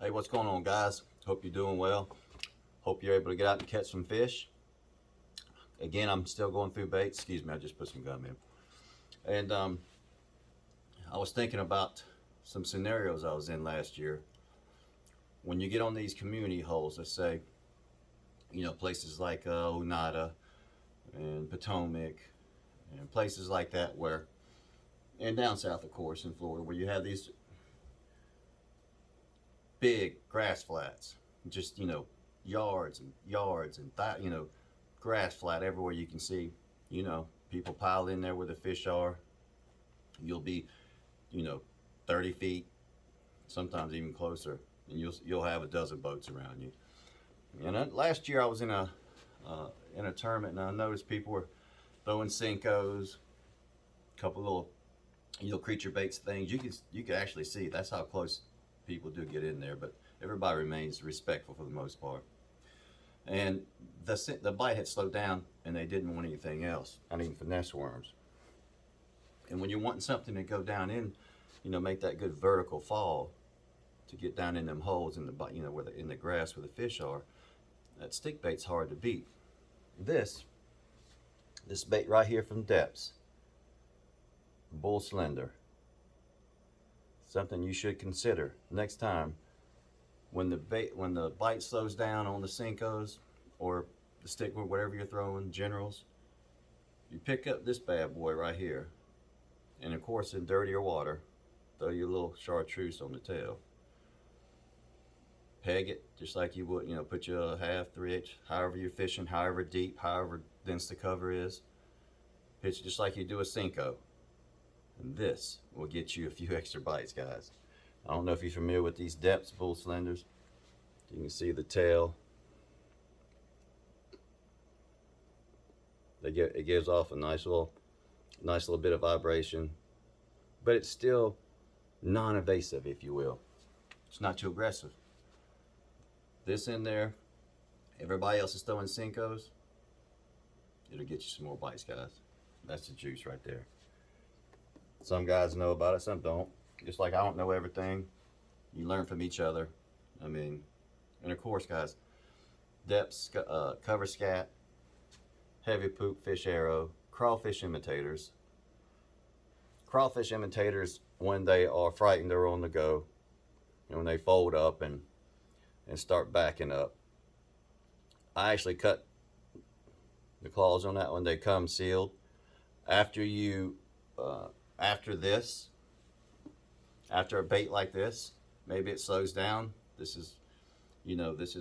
Hey, what's going on, guys? Hope you're doing well. Hope you're able to get out and catch some fish. Again, I'm still going through baits. Excuse me, I just put some gum in. And I was thinking about some scenarios I was in last year. When you get on these community holes, let's say, places like Onada and Potomac and places like that and down south, of course, in Florida, where you have these big grass flats, just yards and yards and grass flat everywhere you can see. People pile in there where the fish are. You'll be 30 feet, sometimes even closer, and you'll have a dozen boats around you. And last year I was in a tournament, and I noticed people were throwing Senkos, a couple little creature baits things. You can actually see that's how close people do get in there, but everybody remains respectful for the most part. And the bite had slowed down, and they didn't want anything else, not even finesse worms. And when you're wanting something to go down in, make that good vertical fall to get down in them holes in in the grass where the fish are, that stick bait's hard to beat. This bait right here from Depths, bull slender, something you should consider next time when the bite slows down on the Senkos or the stick with whatever you're throwing, generals. You pick up this bad boy right here, and of course in dirtier water, throw your little chartreuse on the tail. Peg it just like you would, put your half, 3/8, however you're fishing, however deep, however dense the cover is. Pitch just like you do a Senko. And this will get you a few extra bites, guys. I don't know if you're familiar with these Depths bull slenders. You can see the tail. It gives off a nice little bit of vibration, but it's still non-evasive, if you will. It's not too aggressive. This in there, everybody else is throwing Senkos. It'll get you some more bites, guys. That's the juice right there. Some guys know about it, some don't. Just like I don't know everything. You learn from each other. And of course, guys, Depths, cover scat, heavy poop fish arrow, crawfish imitators. Crawfish imitators, when they are frightened or on the go, and when they fold up and start backing up. I actually cut the claws on that one. They come sealed. After a bait like this, maybe it slows down. This is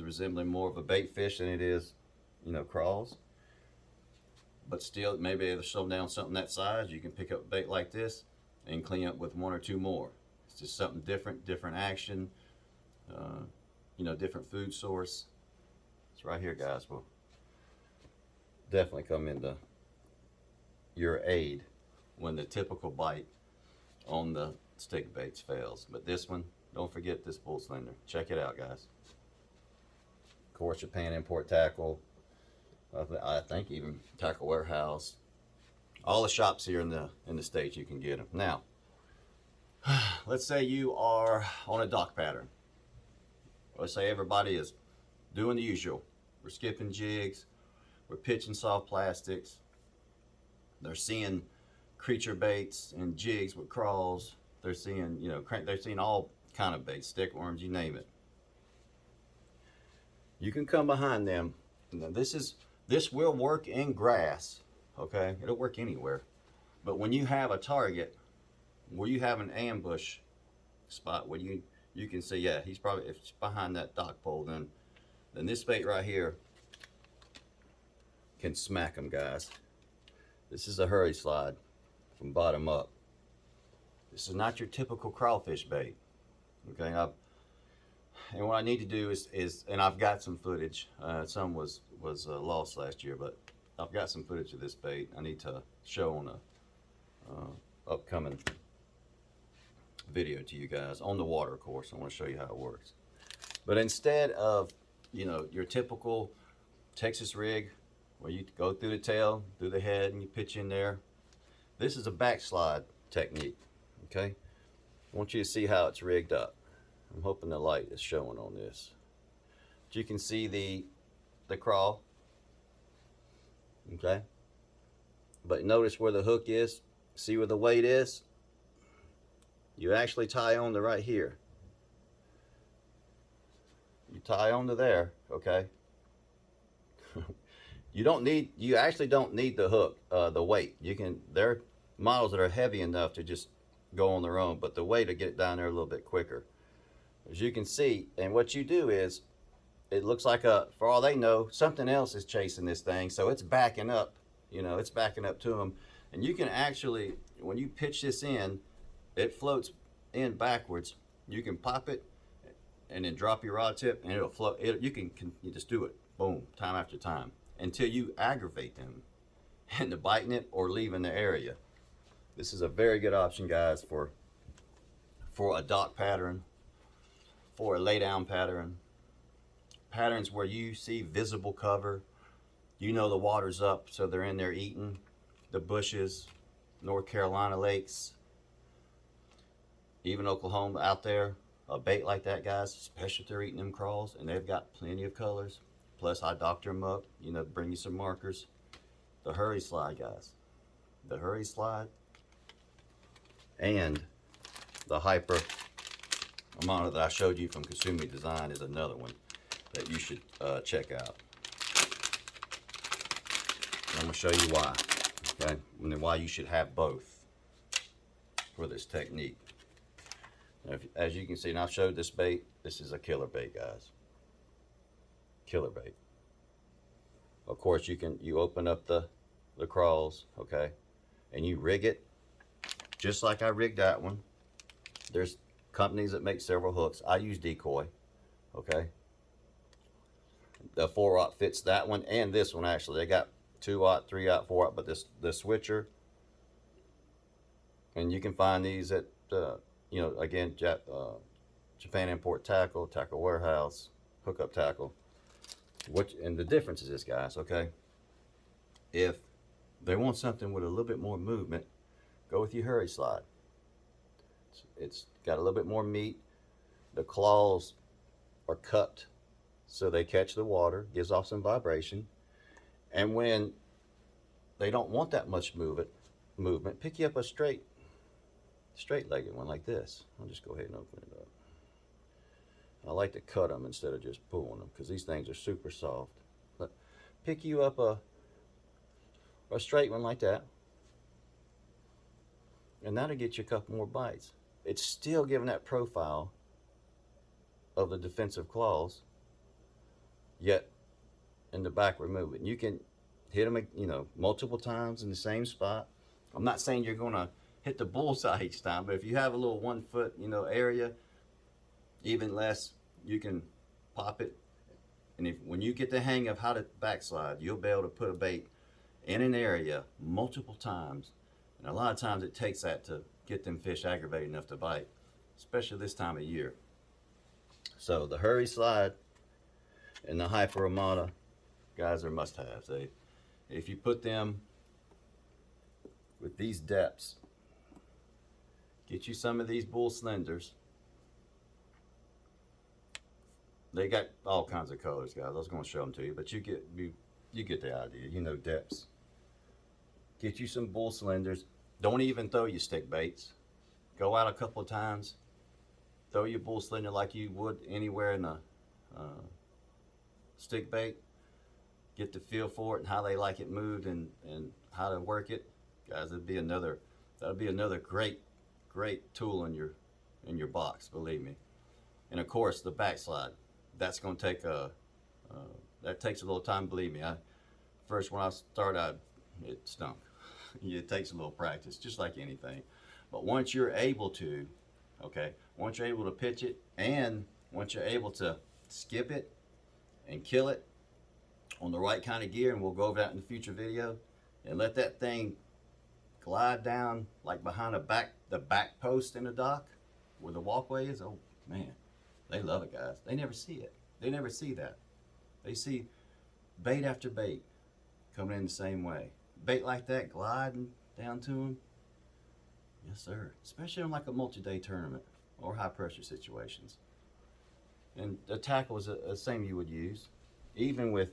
resembling more of a bait fish than it is, crawls. But still, maybe it'll slow down something that size. You can pick up a bait like this and clean up with one or two more. It's just something different action, different food source. It's right here, guys. Will definitely come into your aid when the typical bite on the stick baits fails. But this one, don't forget this bull slender. Check it out, guys. Of course, Japan Import Tackle. I think even Tackle Warehouse. All the shops here in the States, you can get them. Now, let's say you are on a dock pattern. Let's say everybody is doing the usual. We're skipping jigs. We're pitching soft plastics. They're seeing creature baits and jigs with crawls. They're seeing, they're seeing all kind of baits, stick worms, you name it. You can come behind them. Now, this will work in grass, okay? It'll work anywhere. But when you have a target, where you have an ambush spot where you can see, yeah, he's probably, if it's behind that dock pole, then this bait right here can smack them, guys. This is a hurry slide from bottom up. This is not your typical crawfish bait, okay? And what I need to do is and I've got some footage. Some was lost last year, but I've got some footage of this bait I need to show on a upcoming video to you guys on the water. Of course, I want to show you how it works. But instead of your typical Texas rig where you go through the tail, through the head, and you pitch in there, this is a backslide technique. Okay, I want you to see how it's rigged up. I'm hoping the light is showing on this. But you can see the crawl, okay? But notice where the hook is. See where the weight is? You actually tie on to right here. You tie on to there, okay? You actually don't need the hook, the weight. There are models that are heavy enough to just go on their own, but the weight to get it down there a little bit quicker. As you can see, and what you do is, it looks like for all they know, something else is chasing this thing, so it's backing up, it's backing up to them. And you can actually, when you pitch this in, it floats in backwards. You can pop it and then drop your rod tip and it'll float. You just do it, boom, time after time, until you aggravate them into biting it or leaving the area. This is a very good option, guys, for a dock pattern, for a lay down pattern, patterns where you see visible cover. The water's up, so they're in there eating the bushes, North Carolina lakes, even Oklahoma out there. A bait like that, guys, especially if they're eating them crawls, and they've got plenty of colors. Plus, I doctor them up, bring you some markers. The Hurry Slide, guys. The Hurry Slide and the Hyper Amana that I showed you from Kasumi Design is another one that you should check out. I'm going to show you why, okay? And then why you should have both for this technique. Now, as you can see, and I've showed this bait, this is a killer bait, guys. Killer bait. Of course, you open up the crawls, okay, and you rig it just like I rigged that one. There's companies that make several hooks. I use decoy, okay. The 4/0 fits that one and this one. Actually, they got 2/0, 3/0, 4/0, but the switcher, and you can find these at again, Japan Import Tackle, Tackle Warehouse, Hookup Tackle. And the difference is this, guys, okay? If they want something with a little bit more movement, go with your Hurry Slide. It's got a little bit more meat. The claws are cupped so they catch the water, gives off some vibration. And when they don't want that much movement, pick you up a straight-legged one like this. I'll just go ahead and open it up. I like to cut them instead of just pulling them because these things are super soft. But pick you up a straight one like that, and that'll get you a couple more bites. It's still giving that profile of the defensive claws, yet in the backward movement. You can hit them, multiple times in the same spot. I'm not saying you're gonna hit the bullseye each time, but if you have a little 1 foot, area, even less, you can pop it. And when you get the hang of how to backslide, you'll be able to put a bait in an area multiple times. And a lot of times it takes that to get them fish aggravated enough to bite, especially this time of year. So the Hurry Slide and the Hyper Amana, guys, are must-haves. If you put them with these depths, get you some of these bull slenders. They got all kinds of colors, guys. I was going to show them to you, but you get the idea. Depths. Get you some bull slenders. Don't even throw your stick baits. Go out a couple of times. Throw your bull slender like you would anywhere in a stick bait. Get the feel for it and how they like it moved and how to work it, guys. That'll be another great tool in your box, believe me. And of course, the backslide. That's going to take that takes a little time, believe me. First when I started, it stunk. It takes a little practice, just like anything. But once you're able to, once you're able to pitch it, and once you're able to skip it and kill it on the right kind of gear, and we'll go over that in the future video, and let that thing glide down like behind the back post in the dock where the walkway is. Oh man, they love it, guys. They never see it. They never see that. They see bait after bait coming in the same way. Bait like that gliding down to them. Yes, sir. Especially in like a multi-day tournament or high pressure situations. And the tackle is the same you would use. Even with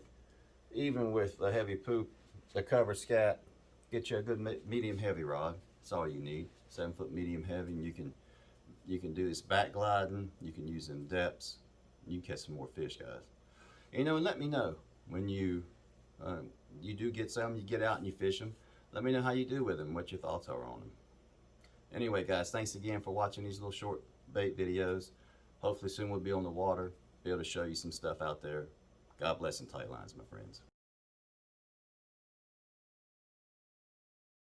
a heavy poop, the cover scat, get you a good medium heavy rod. That's all you need. 7 foot medium heavy, and you can do this back gliding. You can use them depths. You can catch some more fish, guys. And let me know when you do get some. You get out and you fish them. Let me know how you do with them. What your thoughts are on them. Anyway, guys, thanks again for watching these little short bait videos. Hopefully soon we'll be on the water, be able to show you some stuff out there. God bless and tight lines, my friends.